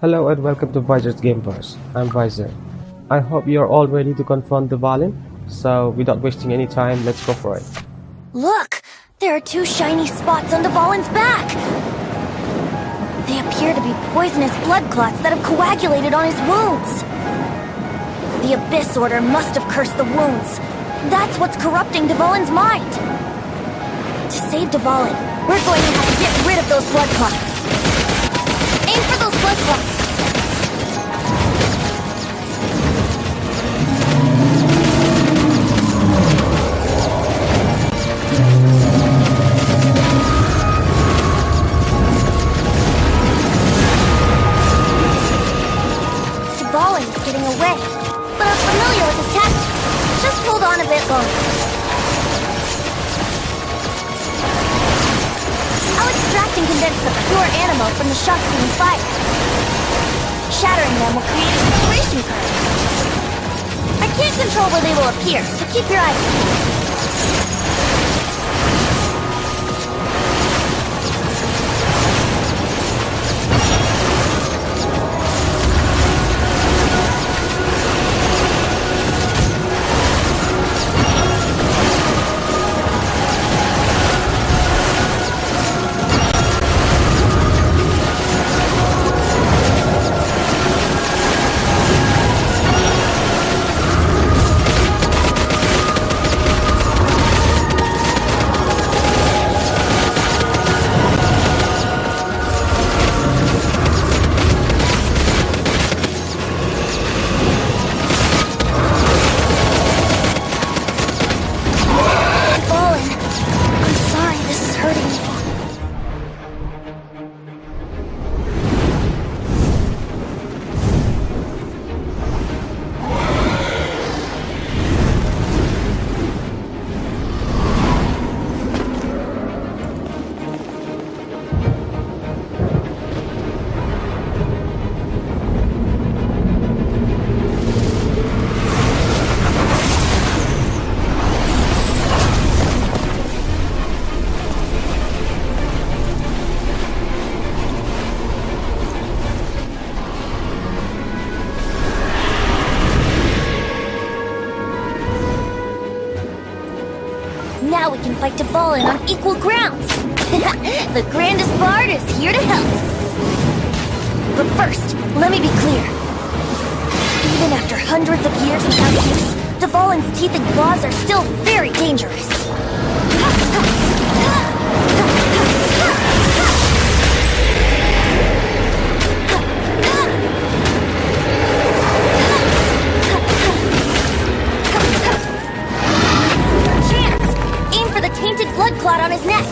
Hello and welcome to Vizards Gamers. I'm Vizard. I hope you're all ready to confront the Valin. So, without wasting any time, let's go for it. Look! There are two shiny spots on the Valin's back! They appear to be poisonous blood clots that have coagulated on his wounds. The Abyss Order must have cursed the wounds. That's what's corrupting Dvalin's mind. To save Dvalin, we're going to have to get rid of those blood clots. Aim for those blood clots. Dvalin is getting away, but I'm familiar with his tactics. Just hold on a bit longer. I'll extract and condense the pure animal from the shots being fired. Shattering them will create a situation curve. I can't control where they will appear, so keep your eyes peeled. Now we can fight Dvalin on equal grounds! The grandest bard is here to help! But first, let me be clear. Even after hundreds of years without use, Dvalin's teeth and claws are still very dangerous. Tainted blood clot on his neck.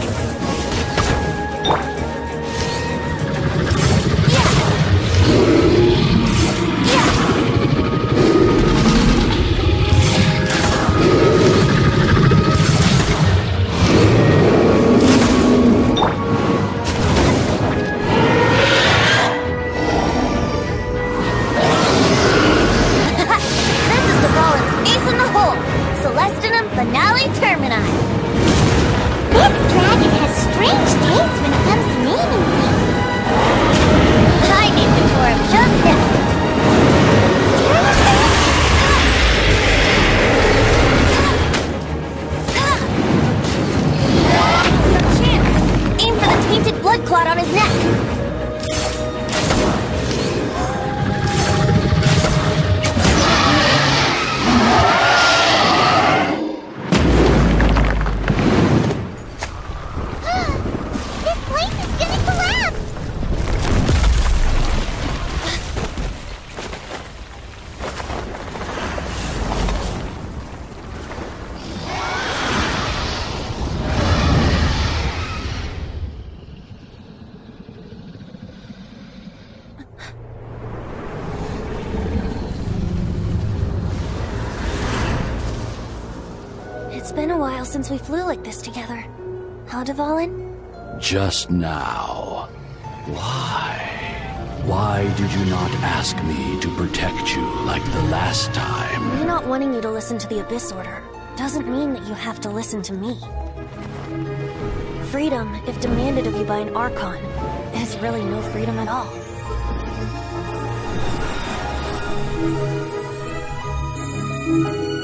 This is the Valin's ace in the hole. Celestinum Finale Termini. This dragon has strange taste when it comes to naming things. I named it for him just now. Seriously? Some chance. Aim for the tainted blood clot on his neck. It's been a while since we flew like this together. Huh, Dvalin? Just now. Why? Why did you not ask me to protect you like the last time? Me not wanting you to listen to the Abyss Order doesn't mean that you have to listen to me. Freedom, if demanded of you by an Archon, is really no freedom at all.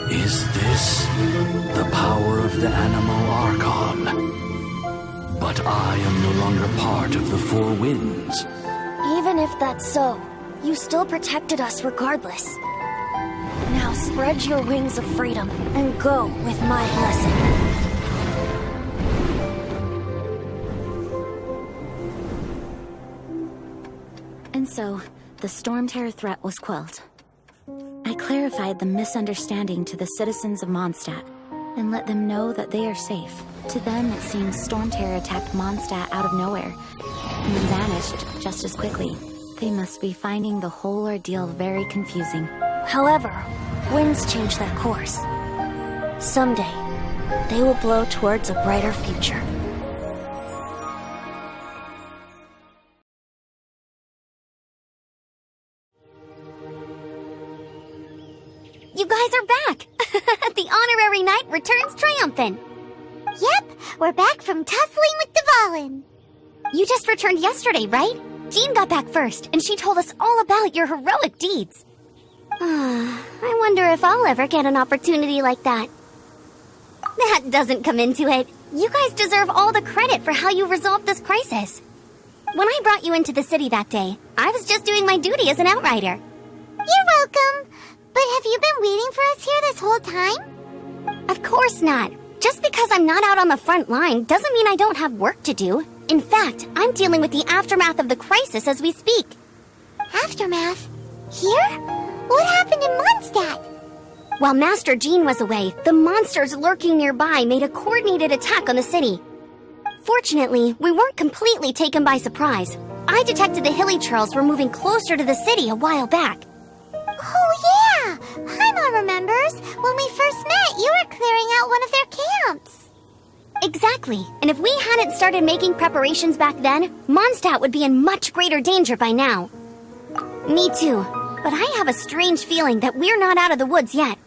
Is this the power of the animal Archon? But I am no longer part of the Four Winds. Even if that's so, you still protected us regardless. Now spread your wings of freedom and go with my blessing. And so, the Storm Terror threat was quelled. I clarified the misunderstanding to the citizens of Mondstadt, and let them know that they are safe. To them, it seems Storm Terror attacked Mondstadt out of nowhere, and then vanished just as quickly. They must be finding the whole ordeal very confusing. However, winds change their course. Someday, they will blow towards a brighter future. You guys are back! The honorary knight returns triumphant! Yep, we're back from tussling with the Valen. You just returned yesterday, right? Jean got back first, and she told us all about your heroic deeds. I wonder if I'll ever get an opportunity like that. That doesn't come into it. You guys deserve all the credit for how you resolved this crisis. When I brought you into the city that day, I was just doing my duty as an outrider. You're welcome. But have you been waiting for us here this whole time? Of course not. Just because I'm not out on the front line doesn't mean I don't have work to do. In fact, I'm dealing with the aftermath of the crisis as we speak. Aftermath? Here? What happened in Mondstadt? While Master Jean was away, the monsters lurking nearby made a coordinated attack on the city. Fortunately, we weren't completely taken by surprise. I detected the Hilly Churls were moving closer to the city a while back. Oh yeah! Paimon remembers. When we first met, you were clearing out one of their camps. Exactly. And if we hadn't started making preparations back then, Mondstadt would be in much greater danger by now. Me too. But I have a strange feeling that we're not out of the woods yet.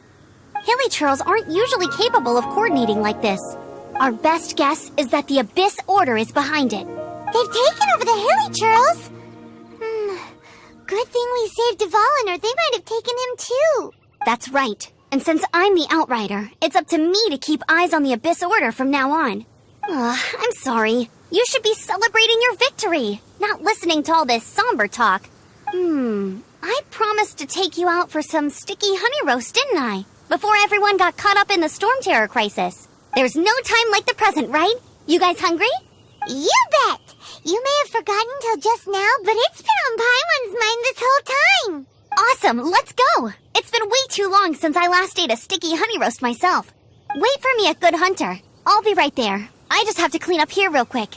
Hilly Churls aren't usually capable of coordinating like this. Our best guess is that the Abyss Order is behind it. They've taken over the Hilly Churls? Good thing we saved Dvalin, or they might have taken him too. That's right. And since I'm the Outrider, it's up to me to keep eyes on the Abyss Order from now on. I'm sorry. You should be celebrating your victory, not listening to all this somber talk. I promised to take you out for some sticky honey roast, didn't I? Before everyone got caught up in the Storm Terror crisis. There's no time like the present, right? You guys hungry? You bet! You may have forgotten till just now, but it's been on Paimon's mind this whole time. Awesome, let's go! It's been way too long since I last ate a sticky honey roast myself. Wait for me at Good Hunter. I'll be right there. I just have to clean up here real quick.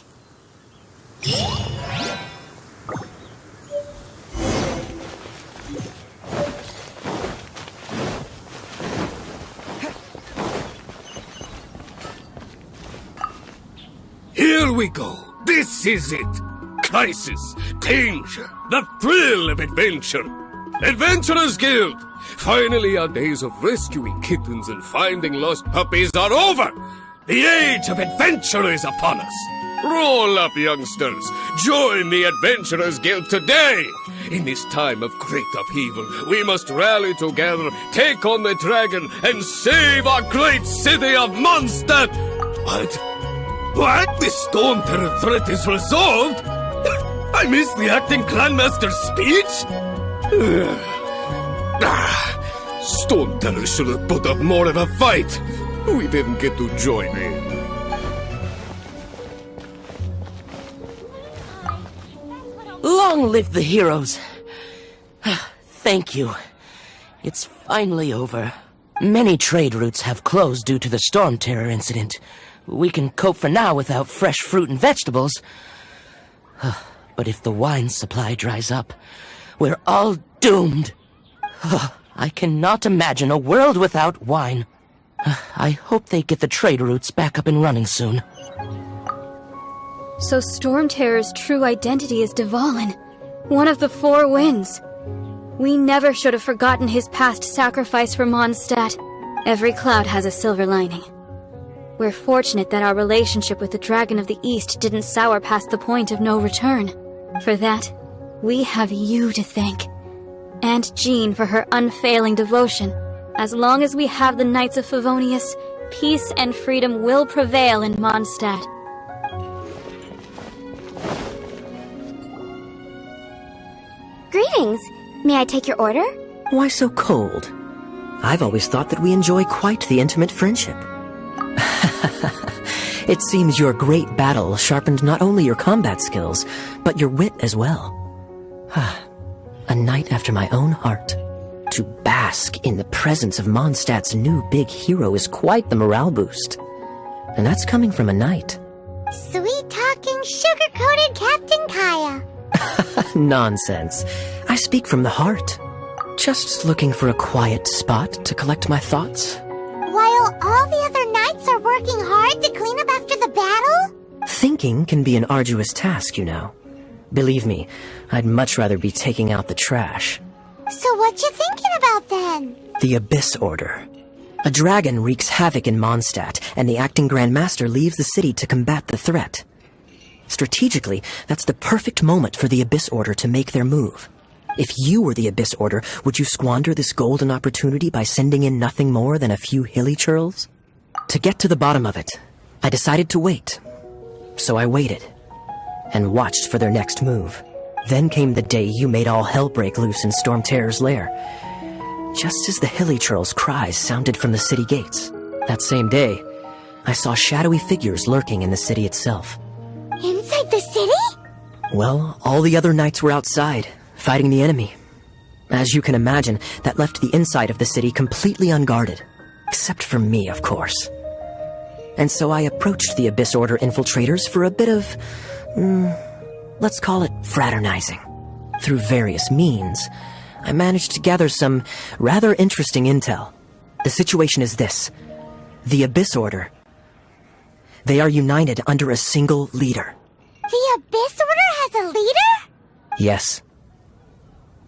Here we go. This is it. Crisis, danger, the thrill of adventure. Adventurers Guild! Finally, our days of rescuing kittens and finding lost puppies are over. The age of adventure is upon us. Roll up, youngsters. Join the Adventurers Guild today. In this time of great upheaval, we must rally together, take on the dragon, and save our great city of Mondstadt. What? The Storm Terror threat is resolved? I missed the acting Clanmaster's speech? Storm Terror should have put up more of a fight. We didn't get to join in. Long live the heroes. Thank you. It's finally over. Many trade routes have closed due to the Storm Terror incident. We can cope for now without fresh fruit and vegetables. But if the wine supply dries up, we're all doomed. I cannot imagine a world without wine. I hope they get the trade routes back up and running soon. So Storm Terror's true identity is Dvalin, one of the Four Winds. We never should have forgotten his past sacrifice for Mondstadt. Every cloud has a silver lining. We're fortunate that our relationship with the Dragon of the East didn't sour past the point of no return. For that, we have you to thank. and Jean for her unfailing devotion. As long as we have the Knights of Favonius, peace and freedom will prevail in Mondstadt. Greetings. May I take your order? Why so cold? I've always thought that we enjoy quite the intimate friendship. It seems your great battle sharpened not only your combat skills, but your wit as well. A knight after my own heart. To bask in the presence of Mondstadt's new big hero is quite the morale boost. And that's coming from a knight. Sweet-talking, sugar-coated Captain Kaya. Nonsense. I speak from the heart. Just looking for a quiet spot to collect my thoughts. While all the other knights are working hard to clean up after the battle? Thinking can be an arduous task, you know. Believe me, I'd much rather be taking out the trash. So what you thinking about then? The Abyss Order. A dragon wreaks havoc in Mondstadt, and the acting Grand Master leaves the city to combat the threat. Strategically, that's the perfect moment for the Abyss Order to make their move. If you were the Abyss Order, would you squander this golden opportunity by sending in nothing more than a few hilly churls? To get to the bottom of it, I decided to wait. So I waited, and watched for their next move. Then came the day you made all hell break loose in Storm Terror's lair. Just as the hilly churls' cries sounded from the city gates. That same day, I saw shadowy figures lurking in the city itself. Inside the city? Well, all the other knights were outside, fighting the enemy. As you can imagine, that left the inside of the city completely unguarded. Except for me, of course. And so I approached the Abyss Order infiltrators for a bit of, let's call it fraternizing. Through various means, I managed to gather some rather interesting intel. The situation is this. The Abyss Order. They are united under a single leader. The Abyss Order has a leader? Yes.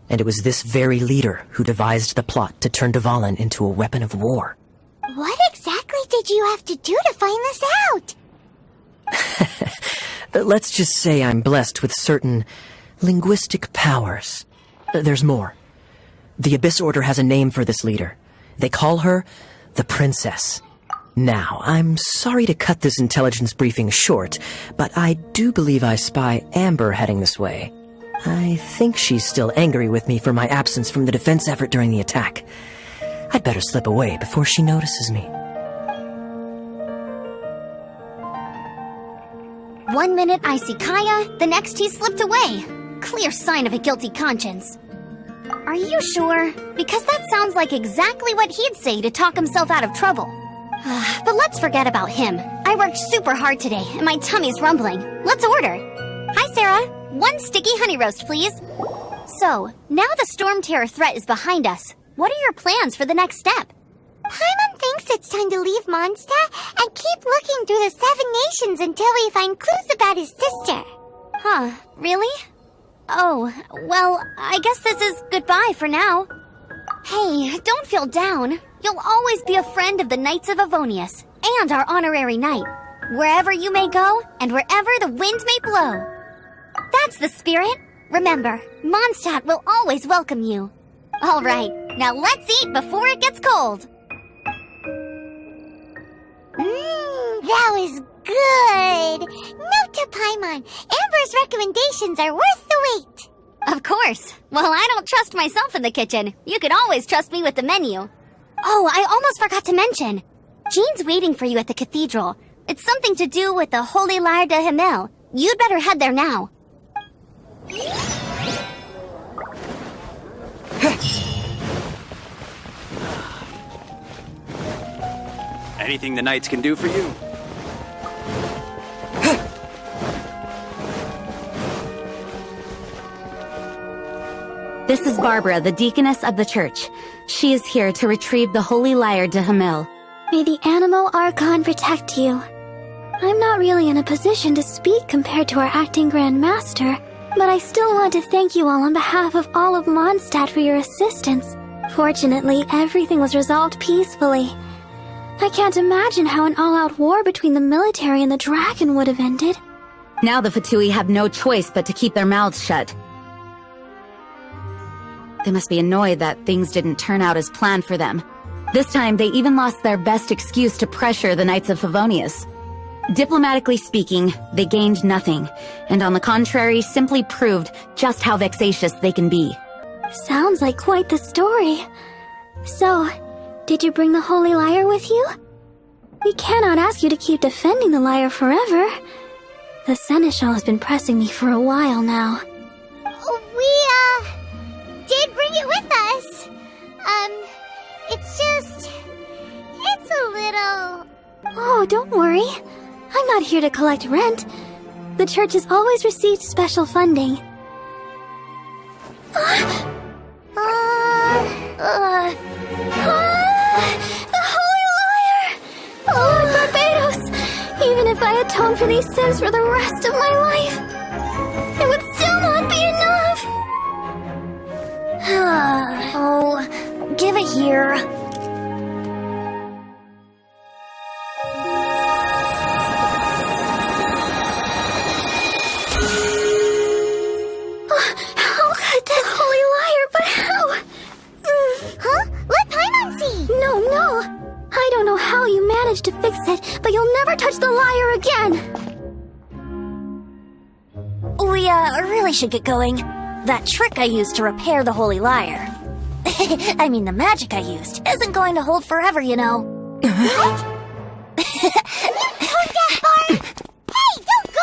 And it was this very leader who devised the plot to turn Dvalin into a weapon of war. What exactly did you have to do to find this out? Let's just say I'm blessed with certain linguistic powers. There's more. The Abyss Order has a name for this leader. They call her the Princess. Now, I'm sorry to cut this intelligence briefing short, but I do believe I spy Amber heading this way. I think she's still angry with me for my absence from the defense effort during the attack. I'd better slip away before she notices me. 1 minute I see Kaya, the next he slipped away. Clear sign of a guilty conscience. Are you sure? Because that sounds like exactly what he'd say to talk himself out of trouble. But let's forget about him. I worked super hard today, and my tummy's rumbling. Let's order. Hi, Sarah. 1 sticky honey roast, please. So, now the Storm Terror threat is behind us. What are your plans for the next step? Paimon thinks it's time to leave Mondstadt and keep looking through the 7 nations until we find clues about his sister. Huh, really? Oh, well, I guess this is goodbye for now. Hey, don't feel down. You'll always be a friend of the Knights of Favonius, and our honorary knight. Wherever you may go, and wherever the wind may blow. That's the spirit. Remember, Mondstadt will always welcome you. All right, now let's eat before it gets cold. That was good. Note to Paimon, Amber's recommendations are worth the wait. Of course. Well, I don't trust myself in the kitchen. You can always trust me with the menu. Oh, I almost forgot to mention. Jean's waiting for you at the Cathedral. It's something to do with the Holy Lyre de Himmel. You'd better head there now. Anything the knights can do for you? This is Barbara, the deaconess of the church. She is here to retrieve the Holy Lyre de Himmel. May the Animal Archon protect you. I'm not really in a position to speak compared to our acting Grand Master, but I still want to thank you all on behalf of all of Mondstadt for your assistance. Fortunately, everything was resolved peacefully. I can't imagine how an all-out war between the military and the dragon would have ended. Now the Fatui have no choice but to keep their mouths shut. They must be annoyed that things didn't turn out as planned for them. This time, they even lost their best excuse to pressure the Knights of Favonius. Diplomatically speaking, they gained nothing, and on the contrary, simply proved just how vexatious they can be. Sounds like quite the story. So, did you bring the Holy Lyre with you? We cannot ask you to keep defending the lyre forever. The Seneschal has been pressing me for a while now. We, did bring it with us. It's a little... Oh, don't worry. I'm not here to collect rent. The church has always received special funding. The Holy Lyre! Oh, Lord Barbados! Even if I atone for these sins for the rest of my life, it would still not be enough! Oh, give it here. How could this Holy Lyre, but how? Huh? Let Paimon see! No. I don't know how you managed to fix it, but you'll never touch the lyre again! We, really should get going. That trick I used to repair the Holy Lyre. I mean, the magic I used isn't going to hold forever, you know. What? Tone deaf, Barb! Hey, don't go!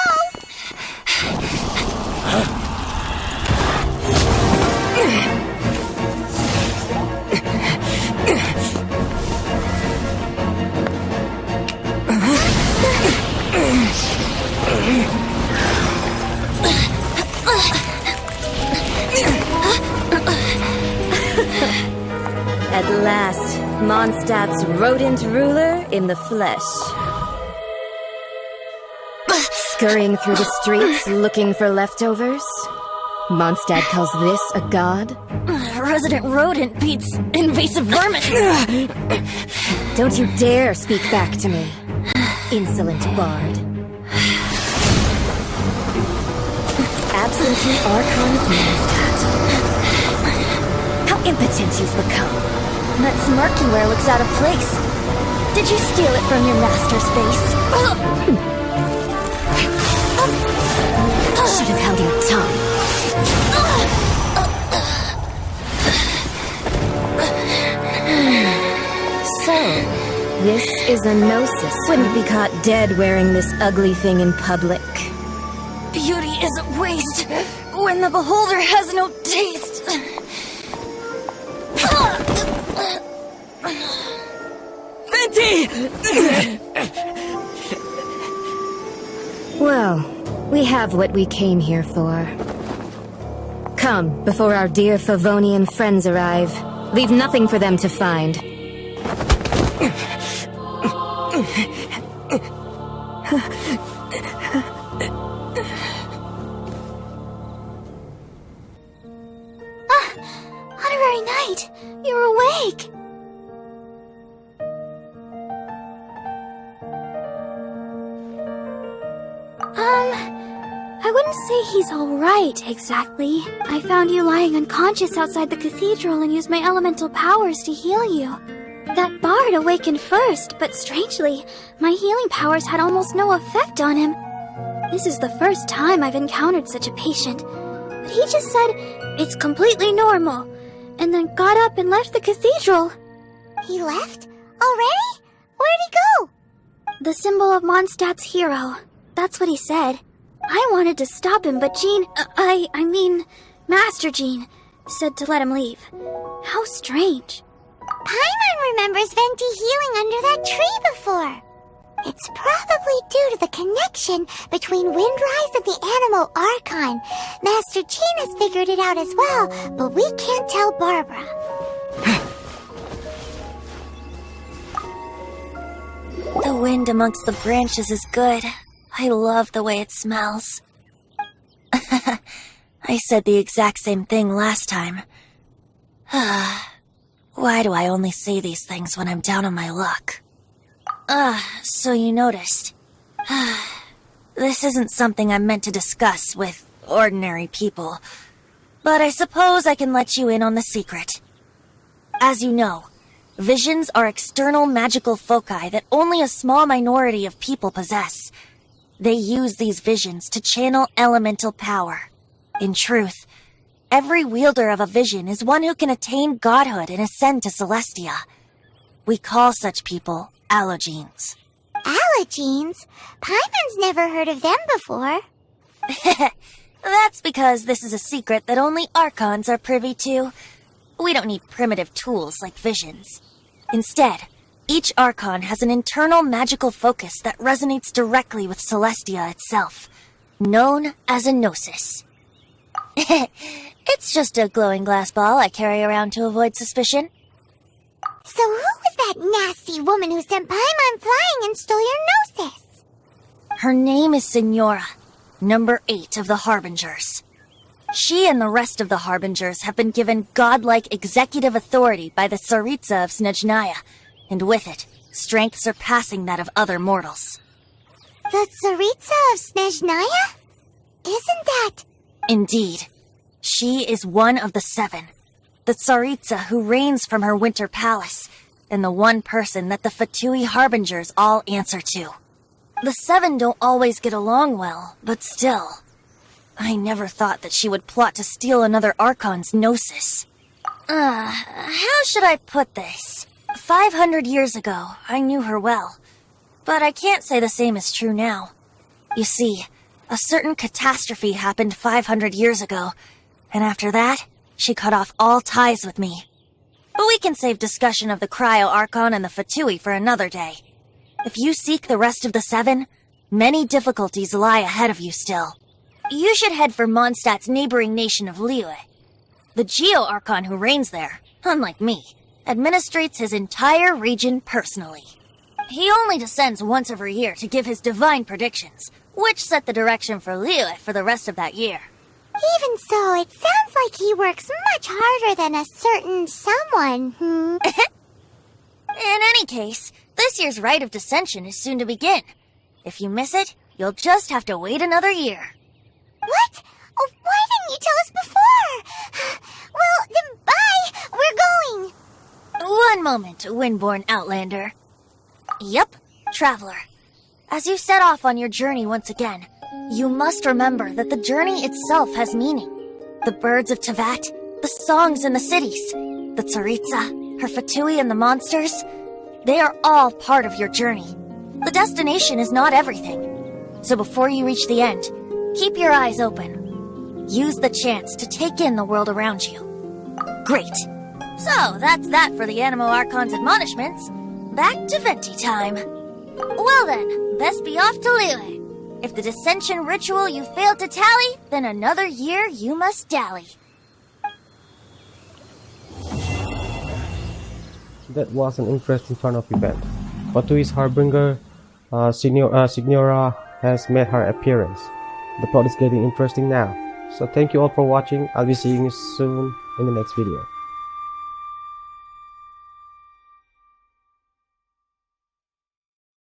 At last, Mondstadt's rodent ruler in the flesh. Scurrying through the streets looking for leftovers? Mondstadt calls this a god? Resident rodent beats invasive vermin. Don't you dare speak back to me, insolent bard. Absentee Archon of Mondstadt. How impotent you've become. That smirk you wear looks out of place. Did you steal it from your master's face? Should have held your tongue. So, this is a gnosis. Wouldn't be caught dead wearing this ugly thing in public. Beauty is a waste when the beholder has no taste. Venti! Well, we have what we came here for. Come, before our dear Favonian friends arrive. Leave nothing for them to find. Honorary Knight, you're awake! I wouldn't say he's alright, exactly. I found you lying unconscious outside the cathedral and used my elemental powers to heal you. That bard awakened first, but strangely, my healing powers had almost no effect on him. This is the first time I've encountered such a patient. But he just said, it's completely normal, and then got up and left the cathedral. He left? Already? Where'd he go? The symbol of Mondstadt's hero. That's what he said. I wanted to stop him, but Jean, I mean, Master Jean, said to let him leave. How strange. Paimon remembers Venti healing under that tree before. It's probably due to the connection between Windrise and the animal Archon. Master Jean has figured it out as well, but we can't tell Barbara. The wind amongst the branches is good. I love the way it smells. I said the exact same thing last time. Why do I only say these things when I'm down on my luck? So you noticed. This isn't something I'm meant to discuss with ordinary people. But I suppose I can let you in on the secret. As you know, visions are external magical foci that only a small minority of people possess. They use these visions to channel elemental power. In truth, every wielder of a vision is one who can attain godhood and ascend to Celestia. We call such people allogenes. Allogenes? Paimon's never heard of them before. That's because this is a secret that only Archons are privy to. We don't need primitive tools like visions. Instead, each Archon has an internal magical focus that resonates directly with Celestia itself, known as a gnosis. It's just a glowing glass ball I carry around to avoid suspicion. So who was that nasty woman who sent Paimon flying and stole your gnosis? Her name is Signora, number 8 of the Harbingers. She and the rest of the Harbingers have been given godlike executive authority by the Tsaritsa of Snezhnaya, and with it, strength surpassing that of other mortals. The Tsaritsa of Snezhnaya? Isn't that... Indeed. She is one of the 7, the Tsaritsa who reigns from her winter palace, and the one person that the Fatui Harbingers all answer to. The 7 don't always get along well, but still... I never thought that she would plot to steal another Archon's gnosis. How should I put this? 500 years ago, I knew her well. But I can't say the same is true now. You see, a certain catastrophe happened 500 years ago, and after that, she cut off all ties with me. But we can save discussion of the Cryo-Archon and the Fatui for another day. If you seek the rest of the 7, many difficulties lie ahead of you still. You should head for Mondstadt's neighboring nation of Liyue. The Geo-Archon who reigns there, unlike me, administrates his entire region personally. He only descends once every year to give his divine predictions, which set the direction for Liyue for the rest of that year. Even so, it sounds like he works much harder than a certain someone, In any case, this year's Rite of Descension is soon to begin. If you miss it, you'll just have to wait another year. What? Oh, why didn't you tell us before? Well, then bye! We're going! One moment, Windborn Outlander. Yep, Traveler. As you set off on your journey once again, you must remember that the journey itself has meaning. The birds of Tevat, the songs in the cities, the Tsaritsa, her Fatui and the monsters, they are all part of your journey. The destination is not everything. So before you reach the end, keep your eyes open. Use the chance to take in the world around you. Great. So, that's that for the Animo Archon's admonishments. Back to Venti time. Well then, best be off to Liyue. If the Dissension ritual you failed to tally, then another year you must dally. That was an interesting turn of event. Fatui's Harbinger, Signora has made her appearance. The plot is getting interesting now. So thank you all for watching. I'll be seeing you soon in the next video.